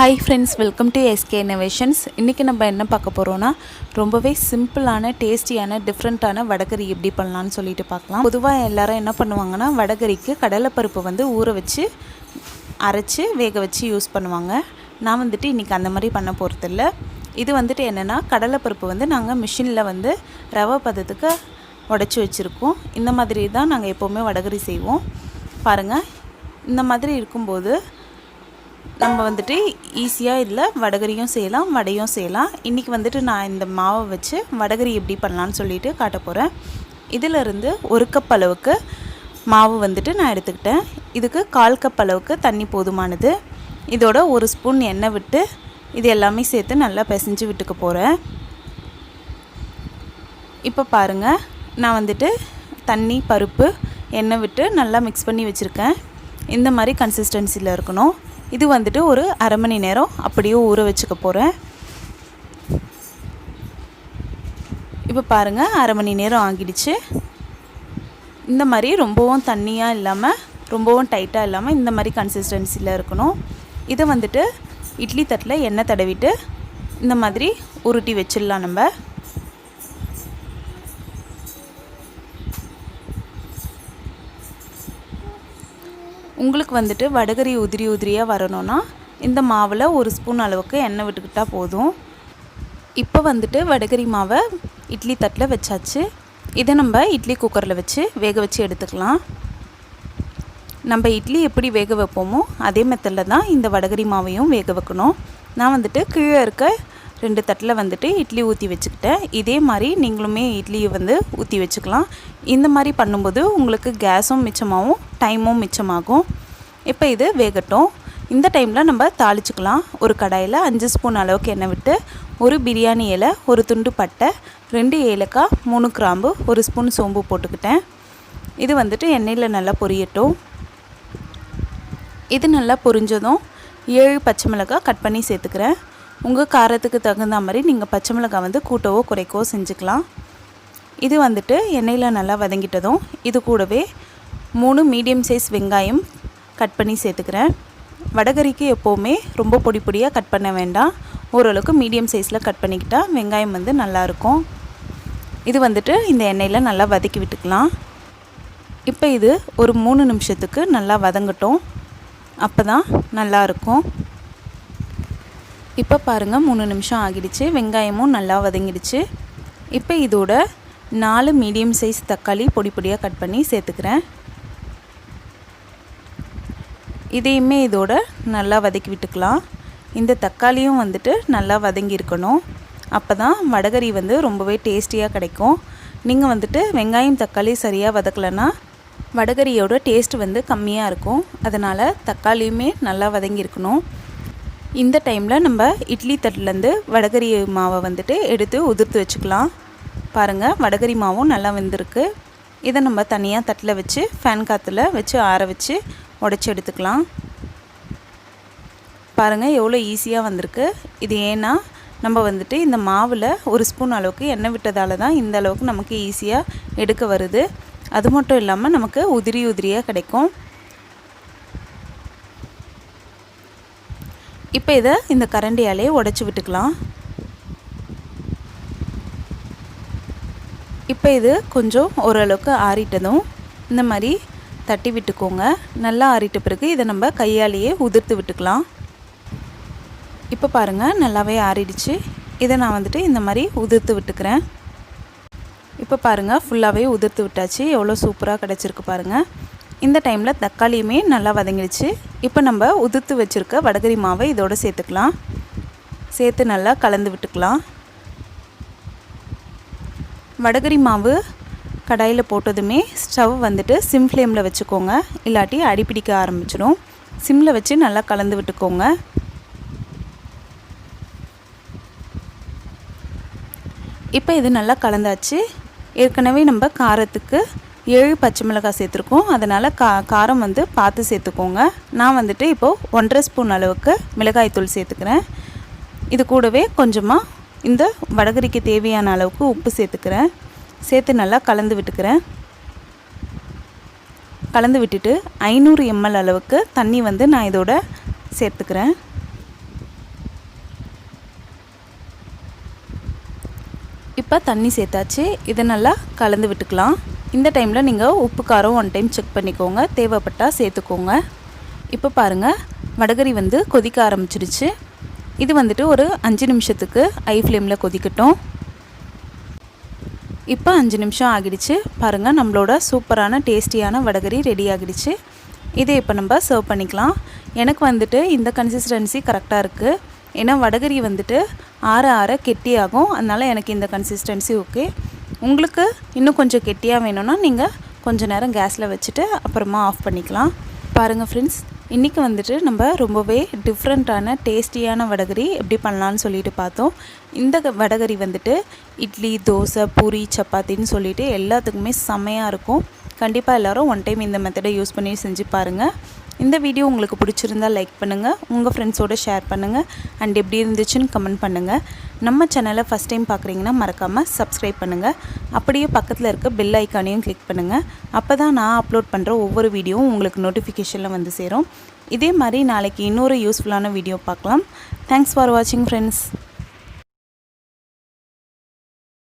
Hi friends, welcome to SK Innovations. இன்னைக்கு நம்ம என்ன பார்க்க போறோம்னா ரொம்பவே சிம்பிளான டேஸ்டியான டிஃபரண்டான வடகரி எப்படி பண்ணலாம்னு சொல்லிட்டு பார்க்கலாம். பொதுவா எல்லாரும் என்ன பண்ணுவாங்கன்னா வடகரிக்கு கடலைப்பருப்பு வந்து ஊற வச்சு அரைச்சு வேக வச்சு யூஸ் பண்ணுவாங்க. நான் வந்துட்டு இன்னைக்கு அந்த மாதிரி பண்ண போறது இல்ல. இது வந்துட்டு என்னன்னா கடலைப்பருப்பு வந்து நாங்க மிஷின்ல வந்து ரவை பதத்துக்கு உடைச்சு வச்சிருக்கோம். இந்த மாதிரி தான் நாங்க எப்பவுமே வடகரி செய்வோம். பாருங்க. இந்த மாதிரி இருக்கும்போது நம்ம வந்துட்டு ஈஸியாக இதில் வடகரியும் செய்யலாம் வடையும் செய்யலாம். இன்றைக்கி வந்துட்டு நான் இந்த மாவை வச்சு வடகரி எப்படி பண்ணலான்னு சொல்லிட்டு காட்ட போகிறேன். இதிலிருந்து 1 கப் அளவுக்கு மாவு வந்துட்டு நான் எடுத்துக்கிட்டேன். இதுக்கு 1/4 கப் அளவுக்கு தண்ணி போதுமானது. இதோட 1 ஸ்பூன் எண்ணெய் விட்டு இது எல்லாமே சேர்த்து நல்லா பிசைஞ்சு விட்டுக்க போகிறேன். இப்போ பாருங்கள், நான் வந்துட்டு தண்ணி பருப்பு எண்ணெய் விட்டு நல்லா மிக்ஸ் பண்ணி வச்சுருக்கேன். இந்த மாதிரி கன்சிஸ்டன்சியில் இருக்கணும். இது வந்துட்டு ஒரு அரை மணி நேரம் அப்படியே ஊற வச்சுக்க போகிறேன். இப்போ பாருங்கள், அரை மணி நேரம் ஆகிடுச்சு. இந்த மாதிரி ரொம்பவும் தண்ணியாக இல்லாமல் ரொம்பவும் டைட்டாக இல்லாமல் இந்த மாதிரி கன்சிஸ்டன்சியில் இருக்கணும். இதை வந்துட்டு இட்லி தட்டில் எண்ணெய் தடவிட்டு இந்த மாதிரி உருட்டி வச்சிடலாம். நம்ம உங்களுக்கு வந்துட்டு வடகரி உதிரி உதிரியாக வரணும்னா இந்த மாவில் 1 ஸ்பூன் அளவுக்கு எண்ணெய் விட்டுக்கிட்டால் போதும். இப்போ வந்துட்டு வடகரி மாவை இட்லி தட்டில் வச்சாச்சு. இதை நம்ம இட்லி குக்கரில் வச்சு வேக வச்சு எடுத்துக்கலாம். நம்ம இட்லி எப்படி வேக வைப்போமோ அதே மெத்தடில் தான் இந்த வடகரி மாவையும் வேக வைக்கணும். நான் வந்துட்டு கீழே இருக்க 2 தட்டில் வந்துட்டு இட்லி ஊற்றி வச்சுக்கிட்டேன். இதே மாதிரி நீங்களுமே இட்லியை வந்து ஊற்றி வச்சுக்கலாம். இந்த மாதிரி பண்ணும்போது உங்களுக்கு கேஸும் மிச்சமாகவும் டைமும் மிச்சமாகும். இப்போ இது வேகட்டும். இந்த டைமில் நம்ம தாளிச்சுக்கலாம். ஒரு கடாயில் 5 ஸ்பூன் அளவுக்கு எண்ணெய் விட்டு 1 பிரியாணி இலை, 1 துண்டு பட்டை, 2 ஏலக்காய், 3 கிராம்பு, 1 ஸ்பூன் சோம்பு போட்டுக்கிட்டேன். இது வந்துட்டு எண்ணெயில் நல்லா பொரியட்டும். இது நல்லா பொரிஞ்சதும் 7 பச்சை மிளகாய் கட் பண்ணி சேர்த்துக்கிறேன். உங்கள் காரத்துக்கு தகுந்த மாதிரி நீங்கள் பச்சை மிளகாய் வந்து கூட்டவோ குறைக்கவோ செஞ்சுக்கலாம். இது வந்துட்டு எண்ணெயில் நல்லா வதங்கிட்டதும் இது கூடவே 3 மீடியம் சைஸ் வெங்காயம் கட் பண்ணி சேர்த்துக்கிறேன். வடகரிக்கு எப்போவுமே ரொம்ப பொடி பொடியாக கட் பண்ண வேண்டாம். ஓரளவுக்கு மீடியம் சைஸில் கட் பண்ணிக்கிட்டால் வெங்காயம் வந்து நல்லாயிருக்கும். இது வந்துட்டு இந்த எண்ணெயில் நல்லா வதக்கி விட்டுக்கலாம். இப்போ இது ஒரு 3 நிமிஷத்துக்கு நல்லா வதங்கட்டும். அப்போ தான் நல்லாயிருக்கும். இப்போ பாருங்கள், 3 நிமிஷம் ஆகிடுச்சு. வெங்காயமும் நல்லா வதங்கிடுச்சு. இப்போ இதோட 4 மீடியம் சைஸ் தக்காளி பொடி பொடியாக கட் பண்ணி சேர்த்துக்கிறேன். இதையுமே இதோட நல்லா வதக்கி விட்டுக்கலாம். இந்த தக்காளியும் வந்துட்டு நல்லா வதங்கியிருக்கணும். அப்போ தான் வடகரி வந்து ரொம்பவே டேஸ்டியாக கிடைக்கும். நீங்கள் வந்துட்டு வெங்காயம் தக்காளி சரியாக வதக்கலைன்னா வடகரியோட டேஸ்ட் வந்து கம்மியாக இருக்கும். அதனால் தக்காளியுமே நல்லா வதங்கியிருக்கணும். இந்த டைமில் நம்ம இட்லி தட்டிலேருந்து வடகரி மாவை வந்துட்டு எடுத்து உதிர்த்து வச்சுக்கலாம். பாருங்கள், வடகரி மாவும் நல்லா வெந்திருக்கு. இதை நம்ம தனியாக தட்டில் வச்சு ஃபேன் காற்றுல வச்சு ஆற வச்சு உடச்சி எடுத்துக்கலாம். பாருங்கள், எவ்வளோ ஈஸியாக வந்திருக்கு. இது ஏன்னா நம்ம வந்துட்டு இந்த மாவில் 1 ஸ்பூன் அளவுக்கு எண்ணெய் விட்டதால தான் இந்த அளவுக்கு நமக்கு ஈஸியாக எடுக்க வருது. அது மட்டும் இல்லாமல் நமக்கு உதிரி உதிரியாக கிடைக்கும். இப்போ இதை இந்த கரண்டியாலே உடைச்சி விட்டுக்கலாம். இப்போ இது கொஞ்சம் ஓரளவுக்கு ஆறிட்டதும் இந்த மாதிரி தட்டி விட்டுக்கோங்க. நல்லா ஆறிட்ட பிறகு இதை நம்ம கையாலேயே உதிர்த்து விட்டுக்கலாம். இப்போ பாருங்கள், நல்லாவே ஆறிடுச்சு. இதை நான் வந்துட்டு இந்த மாதிரி உதிர்த்து விட்டுக்கிறேன். இப்போ பாருங்கள், ஃபுல்லாகவே உதிர்த்து விட்டாச்சு. எவ்வளோ சூப்பராக கிடச்சிருக்கு பாருங்கள். இந்த டைமில் தக்காளியுமே நல்லா வதங்கிடுச்சு. இப்போ நம்ம உதிர்த்து வச்சுருக்க வடகரி மாவை இதோடு சேர்த்துக்கலாம். சேர்த்து நல்லா கலந்து விட்டுக்கலாம். வடகரி மாவு கடாயில் போட்டதுமே ஸ்டவ் வந்துட்டு சிம் ஃப்ளேமில் வச்சுக்கோங்க. இல்லாட்டி அடிப்பிடிக்க ஆரம்பிச்சிடும். சிம்மில் வச்சு நல்லா கலந்து விட்டுக்கோங்க. இப்போ இது நல்லா கலந்தாச்சு. ஏற்கனவே நம்ம காரத்துக்கு 7 பச்சை மிளகாய் சேர்த்துருக்கோம். அதனால் காரம் வந்து பார்த்து சேர்த்துக்கோங்க. நான் வந்துட்டு இப்போது 1.5 ஸ்பூன் அளவுக்கு மிளகாய்த்தூள் சேர்த்துக்கிறேன். இது கூடவே கொஞ்சமாக இந்த வடகரிக்கு தேவையான அளவுக்கு உப்பு சேர்த்துக்கிறேன். சேர்த்து நல்லா கலந்து விட்டுக்கிறேன். கலந்து விட்டுட்டு 500 ml அளவுக்கு தண்ணி வந்து நான் இதோட சேர்த்துக்கிறேன். இப்போ தண்ணி சேர்த்தாச்சு. இதை நல்லா கலந்து விட்டுக்கலாம். இந்த டைமில் நீங்கள் உப்பு காரம் ஒன் டைம் செக் பண்ணிக்கோங்க, தேவைப்பட்டால் சேர்த்துக்கோங்க. இப்போ பாருங்கள், வடகறி வந்து கொதிக்க ஆரம்பிச்சிருச்சு. இது வந்துட்டு ஒரு 5 நிமிஷத்துக்கு ஹை ஃப்ளேமில் கொதிக்கட்டும். இப்போ 5 நிமிஷம் ஆகிடுச்சு. பாருங்கள், நம்மளோட சூப்பரான டேஸ்டியான வடகறி ரெடி ஆகிடுச்சு. இதை இப்போ நம்ம சர்வ் பண்ணிக்கலாம். எனக்கு வந்துட்டு இந்த கன்சிஸ்டன்சி கரெக்டாக இருக்குது. ஏன்னா வடகறி வந்துட்டு ஆற ஆற கெட்டியாகும். அதனால் எனக்கு இந்த கன்சிஸ்டன்சி ஓகே. உங்களுக்கு இன்னும் கொஞ்சம் கெட்டியாக வேணும்னா நீங்கள் கொஞ்சம் நேரம் கேஸில் வச்சுட்டு அப்புறமா ஆஃப் பண்ணிக்கலாம். பாருங்கள் ஃப்ரெண்ட்ஸ், இன்றைக்கி வந்துட்டு நம்ம ரொம்பவே டிஃப்ரெண்ட்டான டேஸ்டியான வடகறி எப்படி பண்ணலான்னு சொல்லிட்டு பார்த்தோம். இந்த வடகறி வந்துட்டு இட்லி, தோசை, பூரி, சப்பாத்தின்னு சொல்லிட்டு எல்லாத்துக்குமே செம்மையாக இருக்கும். கண்டிப்பாக எல்லோரும் ஒன் டைம் இந்த மெத்தடை யூஸ் பண்ணி செஞ்சு பாருங்கள். இந்த வீடியோ உங்களுக்கு பிடிச்சிருந்தால் லைக் பண்ணுங்கள், உங்கள் ஃப்ரெண்ட்ஸோடு ஷேர் பண்ணுங்கள், அண்ட் எப்படி இருந்துச்சுன்னு கமெண்ட் பண்ணுங்கள். நம்ம சேனலை ஃபஸ்ட் டைம் பார்க்குறீங்கன்னா மறக்காமல் சப்ஸ்கிரைப் பண்ணுங்கள். அப்படியே பக்கத்தில் இருக்க பெல் ஐக்கானையும் கிளிக் பண்ணுங்கள். அப்போ தான் நான் அப்லோட் பண்ணுற ஒவ்வொரு வீடியோவும் உங்களுக்கு நோட்டிஃபிகேஷனில் வந்து சேரும். இதே மாதிரி நாளைக்கு இன்னொரு யூஸ்ஃபுல்லான வீடியோ பார்க்கலாம். தேங்க்ஸ் ஃபார் வாட்சிங் ஃப்ரெண்ட்ஸ்.